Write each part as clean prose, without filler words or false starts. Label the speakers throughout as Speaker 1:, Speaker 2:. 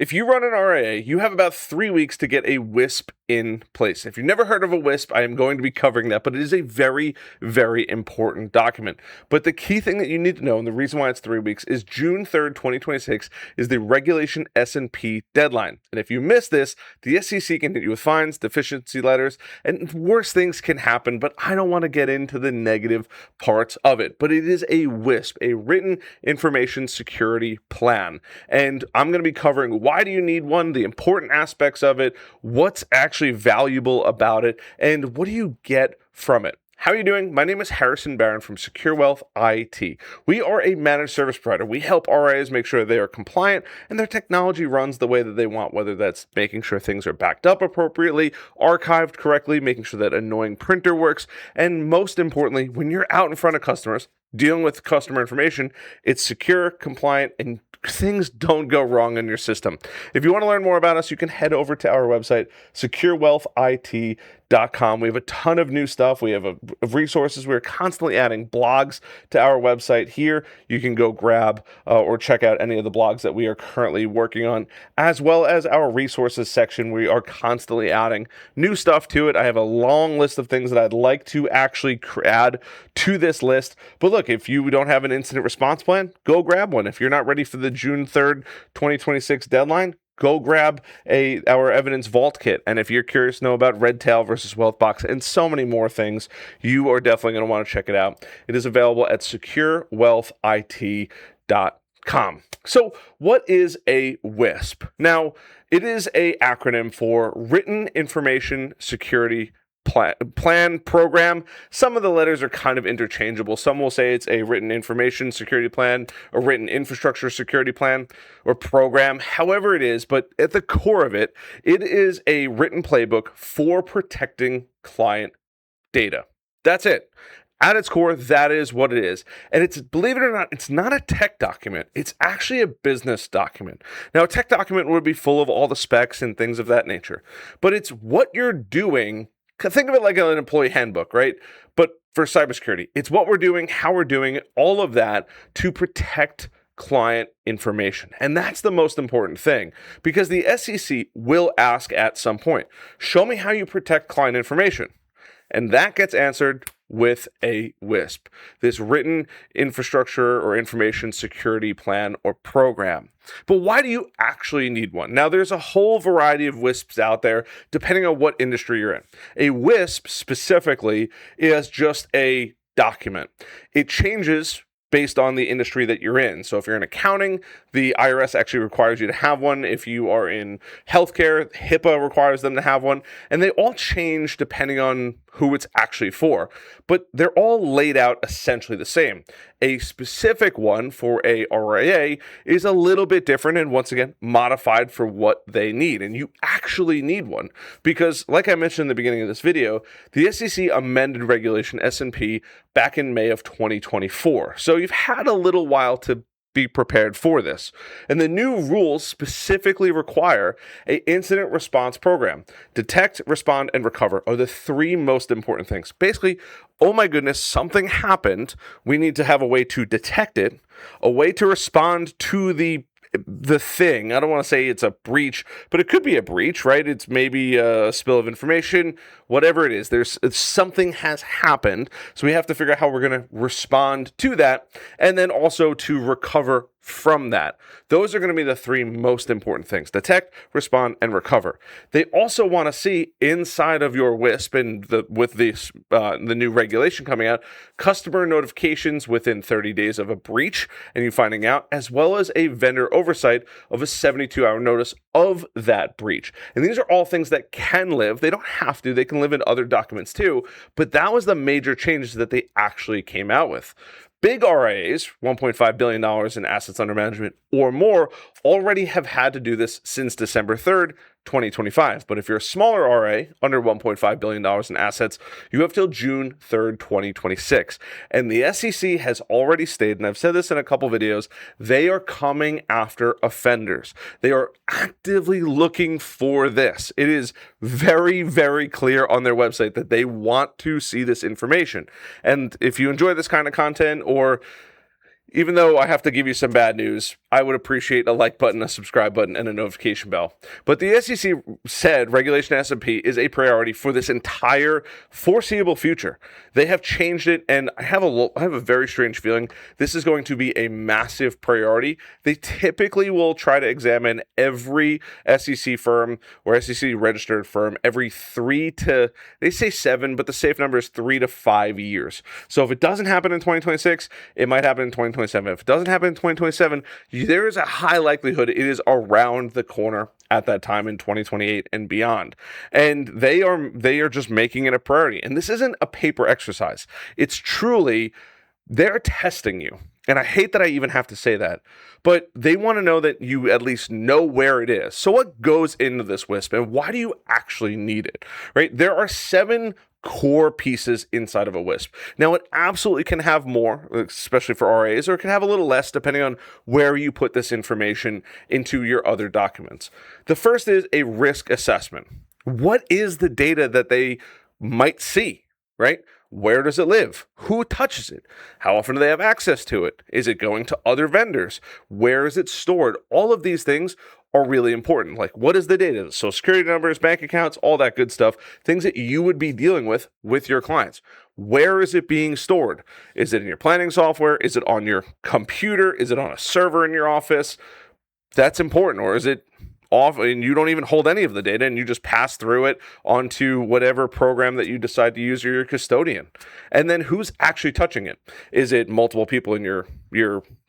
Speaker 1: if you run an RIA, you have about 3 weeks to get a WISP in place. If you've never heard of a WISP, I am going to be covering that, but it is a very, very important document. But the key thing that you need to know, and the reason why it's 3 weeks, is June 3rd, 2026 is the Regulation S&P deadline. And if you miss this, the SEC can hit you with fines, deficiency letters, and worse things can happen, but I don't want to get into the negative parts of it. But it is a WISP, a Written Information Security Plan. And I'm going to be covering why do you need one, the important aspects of it, what's actually valuable about it, and what do you get from it. How are you doing? My name is Harrison Barron from Secure Wealth IT. We are a managed service provider. We help RIAs make sure they are compliant and their technology runs the way that they want, whether that's making sure things are backed up appropriately, archived correctly, making sure that annoying printer works, and most importantly, when you're out in front of customers, dealing with customer information, it's secure, compliant, and things don't go wrong in your system. If you want to learn more about us, you can head over to our website, securewealthit.com. We have a ton of new stuff. We have resources. We're constantly adding blogs to our website here. You can go grab or check out any of the blogs that we are currently working on, as well as our resources section. We are constantly adding new stuff to it. I have a long list of things that I'd like to actually add to this list. But look, if you don't have an incident response plan, go grab one. If you're not ready for the June 3rd, 2026 deadline, go grab our evidence vault kit. And if you're curious to know about Redtail versus Wealthbox and so many more things, you are definitely going to want to check it out. It is available at securewealthit.com. So what is a WISP? Now, it is an acronym for Written Information Security Plan, program. Some of the letters are kind of interchangeable. Some will say it's a Written Information Security Plan, a Written Infrastructure Security Plan, or program, however it is. But at the core of it, it is a written playbook for protecting client data. That's it. At its core, that is what it is. And it's, believe it or not, it's not a tech document. It's actually a business document. Now, a tech document would be full of all the specs and things of that nature. But it's what you're doing. Think of it like an employee handbook, right? But for cybersecurity, it's what we're doing, how we're doing it, all of that to protect client information. And that's the most important thing, because the SEC will ask at some point, show me how you protect client information. And that gets answered with a WISP, this Written Infrastructure or Information Security Plan or program. But why do you actually need one? Now, there's a whole variety of WISPs out there, depending on what industry you're in. A WISP specifically is just a document. It changes based on the industry that you're in. So if you're in accounting, the IRS actually requires you to have one. If you are in healthcare, HIPAA requires them to have one. And they all change depending on who it's actually for. But they're all laid out essentially the same. A specific one for a RIA is a little bit different and, once again, modified for what they need. And you actually need one because, like I mentioned in the beginning of this video, the SEC amended Regulation S&P back in May of 2024. So you've had a little while to be prepared for this. And the new rules specifically require an incident response program. Detect, respond, and recover are the three most important things. Basically, oh my goodness, something happened. We need to have a way to detect it, a way to respond to the thing. I don't want to say it's a breach, but it could be a breach, right? It's maybe a spill of information, whatever it is. Something has happened. So we have to figure out how we're going to respond to that, and then also to recover from that. Those are going to be the three most important things: detect, respond, and recover. They also want to see inside of your WISP, and with this the new regulation coming out, customer notifications within 30 days of a breach and you finding out, as well as a vendor oversight of a 72-hour notice of that breach. And these are all things that can live. They don't have to. They can live in other documents too. But that was the major changes that they actually came out with. Big RIAs, $1.5 billion in assets under management or more, already have had to do this since December 3rd, 2025. But if you're a smaller RA under $1.5 billion in assets, you have till June 3rd, 2026. And the SEC has already stated, and I've said this in a couple videos, they are coming after offenders. They are actively looking for this. It is very, very clear on their website that they want to see this information. And if you enjoy this kind of content, or Even though I have to give you some bad news, I would appreciate a like button, a subscribe button, and a notification bell. But the SEC said regulation S&P is a priority for this entire foreseeable future. They have changed it, and I have a very strange feeling this is going to be a massive priority. They typically will try to examine every SEC firm or SEC registered firm every they say 7, but the safe number is 3 to 5 years. So if it doesn't happen in 2026, it might happen in 2027. If it doesn't happen in 2027, there is a high likelihood it is around the corner at that time in 2028 and beyond. And they are just making it a priority. And this isn't a paper exercise. It's truly, they're testing you. And I hate that I even have to say that, but they want to know that you at least know where it is. So what goes into this WISP and why do you actually need it, right? There are 7 core pieces inside of a WISP. Now, it absolutely can have more, especially for RIAs, or it can have a little less depending on where you put this information into your other documents. The first is a risk assessment. What is the data that they might see, right? Where does it live? Who touches it? How often do they have access to it? Is it going to other vendors? Where is it stored? All of these things are really important. Like, what is the data? Social security numbers, bank accounts, all that good stuff. Things that you would be dealing with your clients. Where is it being stored? Is it in your planning software? Is it on your computer? Is it on a server in your office? That's important. Or is it off and you don't even hold any of the data and you just pass through it onto whatever program that you decide to use or your custodian? And then who's actually touching it? Is it multiple people in your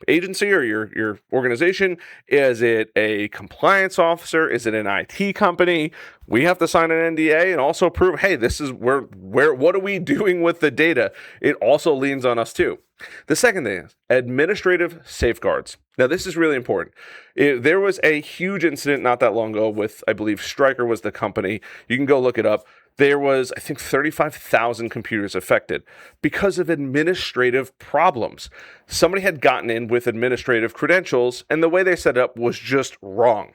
Speaker 1: agency or your organization? Is it a compliance officer? Is it an IT company? We have to sign an NDA and also prove, hey, this is where what are we doing with the data? It also leans on us too. The second thing is administrative safeguards. Now, this is really important. There was a huge incident not that long ago with, I believe, Stryker was the company. You can go look it up. There was, I think, 35,000 computers affected because of administrative problems. Somebody had gotten in with administrative credentials, and the way they set it up was just wrong.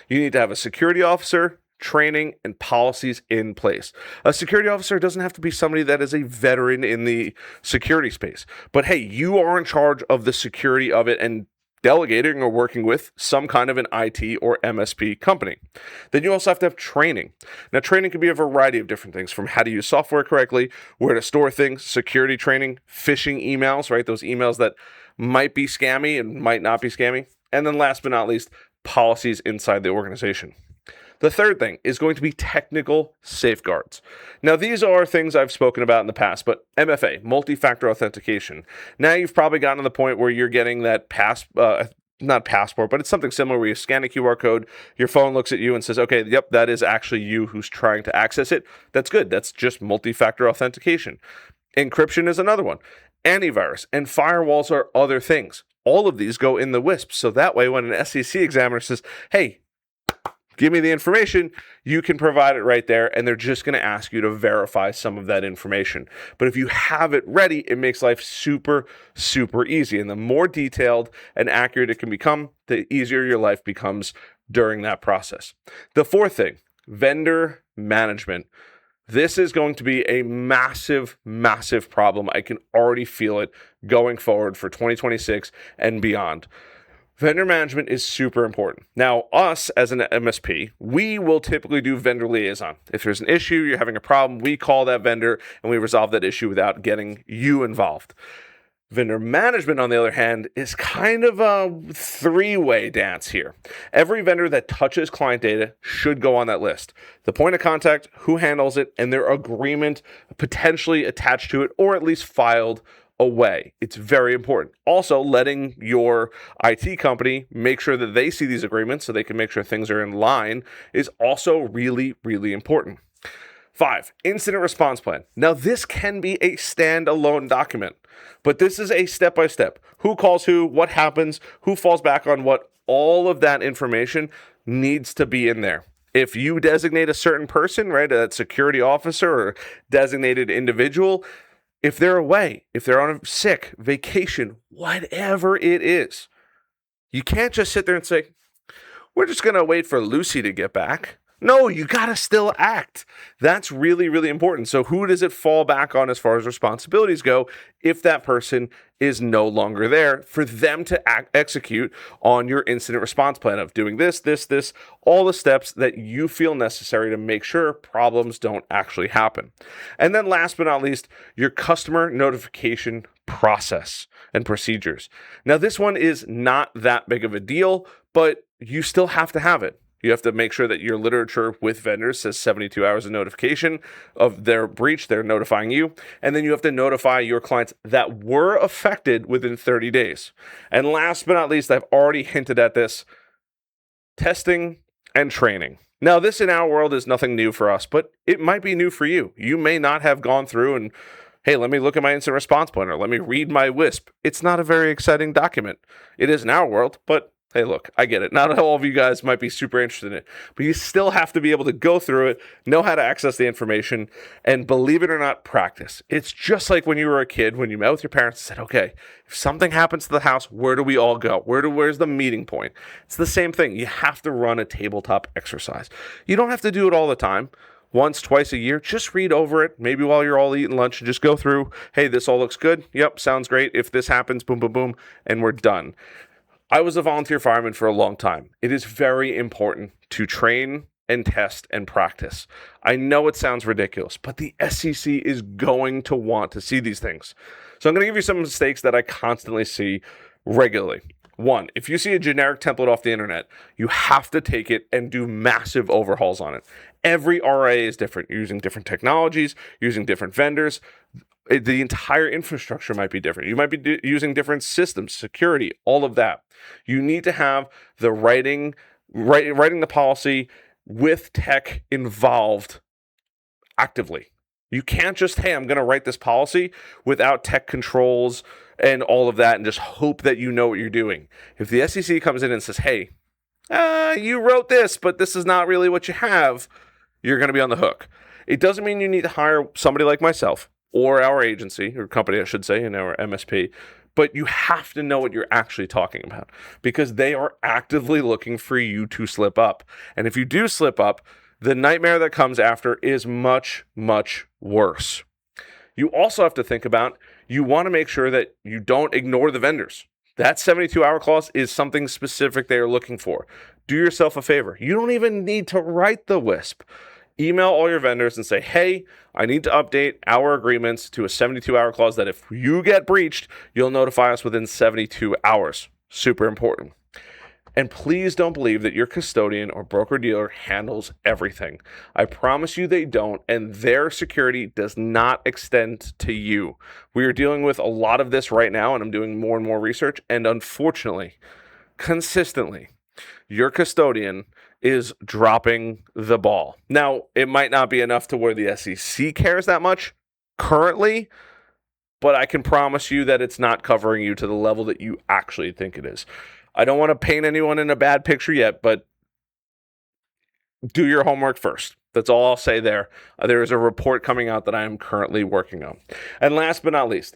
Speaker 1: You need to have a security officer, training, and policies in place. A security officer doesn't have to be somebody that is a veteran in the security space. But hey, you are in charge of the security of it and delegating or working with some kind of an IT or MSP company. Then you also have to have training. Now, training can be a variety of different things, from how to use software correctly, where to store things, security training, phishing emails, right? Those emails that might be scammy and might not be scammy. And then last but not least, policies inside the organization. The third thing is going to be technical safeguards. Now, these are things I've spoken about in the past, but MFA, multi-factor authentication. Now you've probably gotten to the point where you're getting that not passport, but it's something similar where you scan a QR code, your phone looks at you and says, okay, yep, that is actually you who's trying to access it. That's good. That's just multi-factor authentication. Encryption is another one. Antivirus and firewalls are other things. All of these go in the WISP. So that way, when an SEC examiner says, hey, give me the information, you can provide it right there, and they're just going to ask you to verify some of that information. But if you have it ready, it makes life super, super easy. And the more detailed and accurate it can become, the easier your life becomes during that process. The fourth thing, vendor management. This is going to be a massive, massive problem. I can already feel it going forward for 2026 and beyond. Vendor management is super important. Now, us as an MSP, we will typically do vendor liaison. If there's an issue, you're having a problem, we call that vendor and we resolve that issue without getting you involved. Vendor management, on the other hand, is kind of a 3-way dance here. Every vendor that touches client data should go on that list. The point of contact, who handles it, and their agreement potentially attached to it, or at least filed away. It's very important. Also, letting your IT company make sure that they see these agreements so they can make sure things are in line is also really, really important. 5, incident response plan. Now, this can be a standalone document, but this is a step-by-step. Who calls who, what happens, who falls back on what, all of that information needs to be in there. If you designate a certain person, right, a security officer or designated individual, if they're away, if they're on a sick, vacation, whatever it is, you can't just sit there and say, we're just going to wait for Lucy to get back. No, you got to still act. That's really, really important. So who does it fall back on as far as responsibilities go if that person is no longer there for them to execute on your incident response plan of doing this, all the steps that you feel necessary to make sure problems don't actually happen. And then last but not least, your customer notification process and procedures. Now, this one is not that big of a deal, but you still have to have it. You have to make sure that your literature with vendors says 72 hours of notification of their breach. They're notifying you. And then you have to notify your clients that were affected within 30 days. And last but not least, I've already hinted at this, testing and training. Now, this in our world is nothing new for us, but it might be new for you. You may not have gone through and, hey, let me look at my incident response plan, or let me read my WISP. It's not a very exciting document. It is in our world, but hey, look, I get it. Not all of you guys might be super interested in it, but you still have to be able to go through it, know how to access the information, and believe it or not, practice. It's just like when you were a kid, when you met with your parents and said, okay, if something happens to the house, where do we all go? Where's the meeting point? It's the same thing. You have to run a tabletop exercise. You don't have to do it all the time. Once, twice a year, just read over it. Maybe while you're all eating lunch, and just go through, hey, this all looks good. Yep, sounds great. If this happens, boom, boom, boom, and we're done. I was a volunteer fireman for a long time. It is very important to train and test and practice. I know it sounds ridiculous, but the SEC is going to want to see these things. So I'm going to give you some mistakes that I constantly see regularly. One, if you see a generic template off the internet, you have to take it and do massive overhauls on it. Every RIA is different. You're using different technologies, using different vendors. The entire infrastructure might be different. You might be using different systems, security, all of that. You need to have the writing the policy with tech involved actively. You can't just, hey, I'm going to write this policy without tech controls and all of that and just hope that you know what you're doing. If the SEC comes in and says, hey, you wrote this, but this is not really what you have, you're going to be on the hook. It doesn't mean you need to hire somebody like myself or our agency, or company, I should say, in our MSP, but you have to know what you're actually talking about because they are actively looking for you to slip up. And if you do slip up, the nightmare that comes after is much, much worse. You also have to think about, you want to make sure that you don't ignore the vendors. That 72-hour clause is something specific they are looking for. Do yourself a favor. You don't even need to write the WISP. Email all your vendors and say, hey, I need to update our agreements to a 72-hour clause that if you get breached, you'll notify us within 72 hours. Super important. And please don't believe that your custodian or broker-dealer handles everything. I promise you they don't, and their security does not extend to you. We are dealing with a lot of this right now, and I'm doing more and more research, and unfortunately, consistently, your custodian is dropping the ball. Now, it might not be enough to where the SEC cares that much currently, but I can promise you that it's not covering you to the level that you actually think it is. I don't want to paint anyone in a bad picture yet, but do your homework first. That's all I'll say there. There is a report coming out that I am currently working on. And last but not least,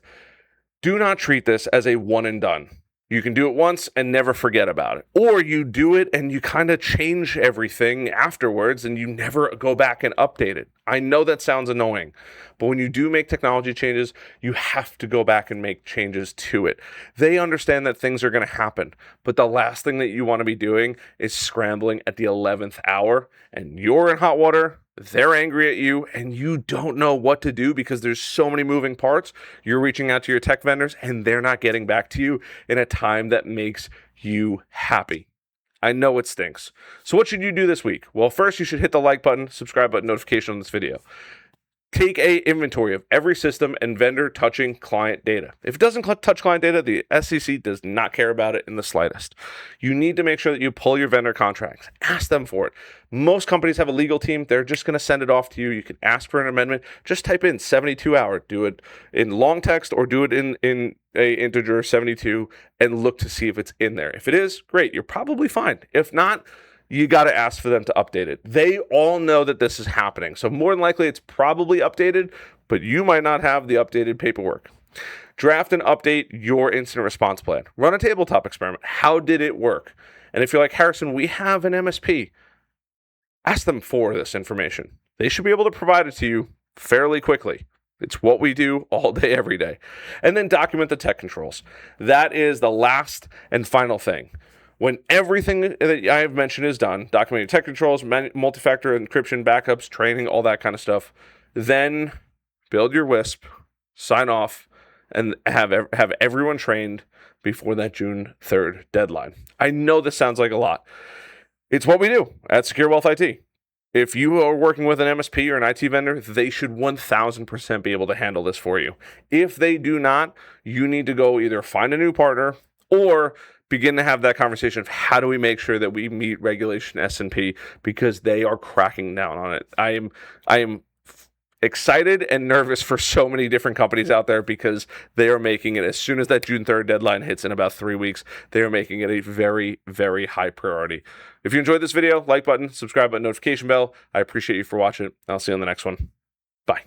Speaker 1: do not treat this as a one and done. You can do it once and never forget about it. Or you do it and you kind of change everything afterwards and you never go back and update it. I know that sounds annoying, but when you do make technology changes, you have to go back and make changes to it. They understand that things are going to happen, but the last thing that you want to be doing is scrambling at the 11th hour and you're in hot water. They're angry at you and you don't know what to do because there's so many moving parts. You're reaching out to your tech vendors and they're not getting back to you in a time that makes you happy. I know it stinks. So what should you do this week? Well, first you should hit the like button, subscribe button, notification on this video. Take a inventory of every system and vendor touching client data. If it doesn't touch client data, the SEC does not care about it in the slightest. You need to make sure that you pull your vendor contracts. Ask them for it. Most companies have a legal team. They're just going to send it off to you. You can ask for an amendment. Just type in 72 hour. Do it in long text or do it in a integer 72 and look to see if it's in there. If it is, great. You're probably fine. If not, you got to ask for them to update it. They all know that this is happening. So more than likely it's probably updated, but you might not have the updated paperwork. Draft and update your incident response plan. Run a tabletop experiment. How did it work? And if you're like, Harrison, we have an MSP. ask them for this information. They should be able to provide it to you fairly quickly. It's what we do all day, every day. And then document the tech controls. That is the last and final thing. When everything that I have mentioned is done, documenting tech controls, multi-factor encryption, backups, training, all that kind of stuff, then build your WISP, sign off, and have everyone trained before that June 3rd deadline. I know this sounds like a lot. It's what we do at Secure Wealth IT. If you are working with an MSP or an IT vendor, they should 1000% be able to handle this for you. If they do not, you need to go either find a new partner or begin to have that conversation of how do we make sure that we meet regulation S&P, because they are cracking down on it. I am excited and nervous for so many different companies out there, because they are making it, as soon as that June 3rd deadline hits in about 3 weeks, they are making it a very, very high priority. If you enjoyed this video, like button, subscribe button, notification bell. I appreciate you for watching. I'll see you on the next one. Bye.